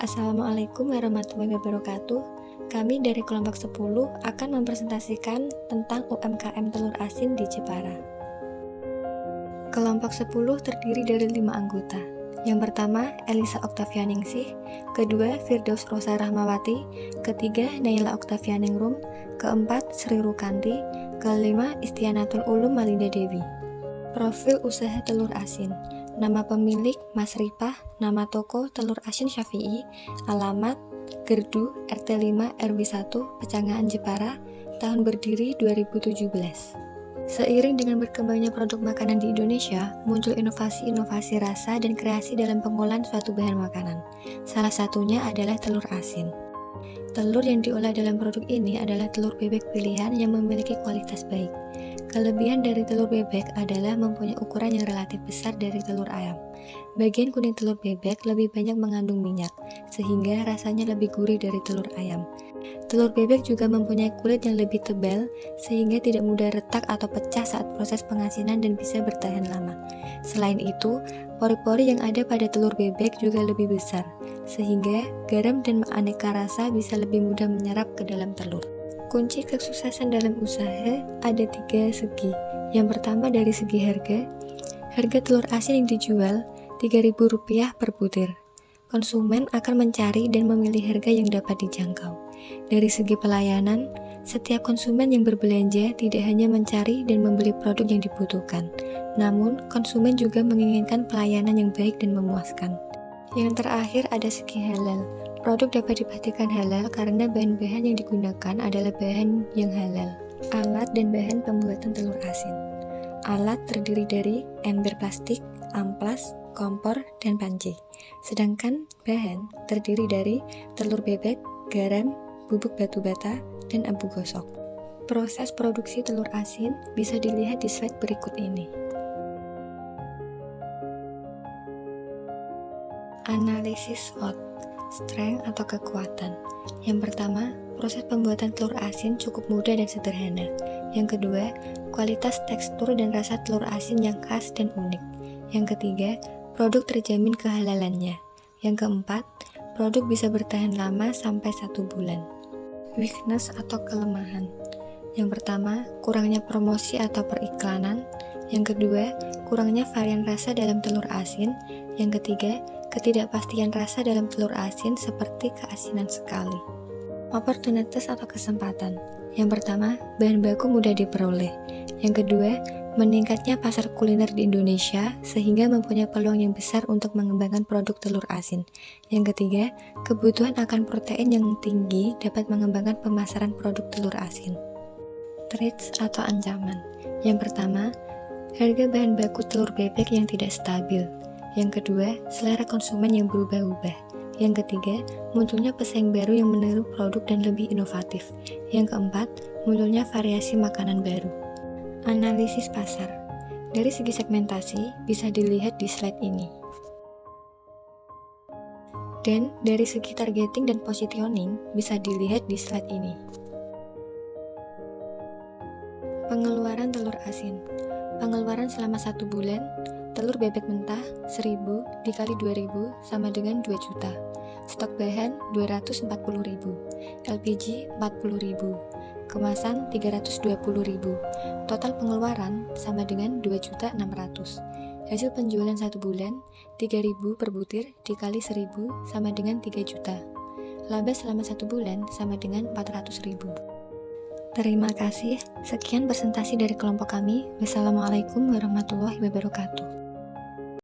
Assalamualaikum warahmatullahi wabarakatuh. Kami dari kelompok 10 akan mempresentasikan tentang UMKM telur asin di Jepara. Kelompok 10 terdiri dari 5 anggota. Yang pertama, Elisa Oktavianingsih, kedua, Firdaus Rosa Rahmawati, ketiga, Naila Oktavianingrum, keempat, Sri Rukanti, kelima, Istianatul Ulum Malinda Dewi. Profil usaha telur asin. Nama pemilik Mas Ripah, nama toko Telur Asin Syafi'i, alamat Gerdu RT 5 RW 1 Pecangaan Jepara, tahun berdiri 2017. Seiring dengan berkembangnya produk makanan di Indonesia, muncul inovasi-inovasi rasa dan kreasi dalam pengolahan suatu bahan makanan. Salah satunya adalah telur asin. Telur yang diolah dalam produk ini adalah telur bebek pilihan yang memiliki kualitas baik. Kelebihan dari telur bebek adalah mempunyai ukuran yang relatif besar dari telur ayam. Bagian kuning telur bebek lebih banyak mengandung minyak, sehingga rasanya lebih gurih dari telur ayam. Telur bebek juga mempunyai kulit yang lebih tebal, sehingga tidak mudah retak atau pecah saat proses pengasinan dan bisa bertahan lama. Selain itu, pori-pori yang ada pada telur bebek juga lebih besar, sehingga garam dan aneka rasa bisa lebih mudah menyerap ke dalam telur. Kunci kesuksesan dalam usaha ada 3 segi. Yang pertama dari segi harga. Harga telur asin yang dijual Rp3.000 per butir. Konsumen akan mencari dan memilih harga yang dapat dijangkau. Dari segi pelayanan, setiap konsumen yang berbelanja tidak hanya mencari dan membeli produk yang dibutuhkan, namun konsumen juga menginginkan pelayanan yang baik dan memuaskan. Yang terakhir ada segi halal. Produk dapat dipastikan halal karena bahan-bahan yang digunakan adalah bahan yang halal. Alat dan bahan pembuatan telur asin. Alat terdiri dari ember plastik, amplas, kompor, dan panci. Sedangkan bahan terdiri dari telur bebek, garam, bubuk batu bata, dan abu gosok. Proses produksi telur asin bisa dilihat di slide berikut ini. Analisis SWOT, strength atau kekuatan. Yang pertama, proses pembuatan telur asin cukup mudah dan sederhana. Yang kedua, kualitas tekstur dan rasa telur asin yang khas dan unik. Yang ketiga, produk terjamin kehalalannya. Yang keempat, produk bisa bertahan lama sampai 1 bulan. Weakness atau kelemahan. Yang pertama, kurangnya promosi atau periklanan. Yang kedua, kurangnya varian rasa dalam telur asin. Yang ketiga, ketidakpastian rasa dalam telur asin seperti keasinan sekali. Opportunities atau kesempatan. Yang pertama, bahan baku mudah diperoleh. Yang kedua, meningkatnya pasar kuliner di Indonesia sehingga mempunyai peluang yang besar untuk mengembangkan produk telur asin. Yang ketiga, kebutuhan akan protein yang tinggi dapat mengembangkan pemasaran produk telur asin. Threats atau ancaman. Yang pertama, harga bahan baku telur bebek yang tidak stabil. Yang kedua, selera konsumen yang berubah-ubah. Yang ketiga, munculnya pesaing baru yang meniru produk dan lebih inovatif. Yang keempat, munculnya variasi makanan baru. Analisis pasar. Dari segi segmentasi, bisa dilihat di slide ini. Dan dari segi targeting dan positioning, bisa dilihat di slide ini. Pengeluaran telur asin. Pengeluaran selama 1 bulan, telur bebek mentah 1000 dikali 2000 sama dengan 2 juta. Stok bahan 240.000, LPG 40.000, kemasan 320.000. Total pengeluaran sama dengan 2.600.000. Hasil penjualan 1 bulan 3.000 per butir dikali 1.000 sama dengan 3 juta. Laba selama 1 bulan sama dengan 400.000. Terima kasih. Sekian presentasi dari kelompok kami. Wassalamualaikum warahmatullahi wabarakatuh.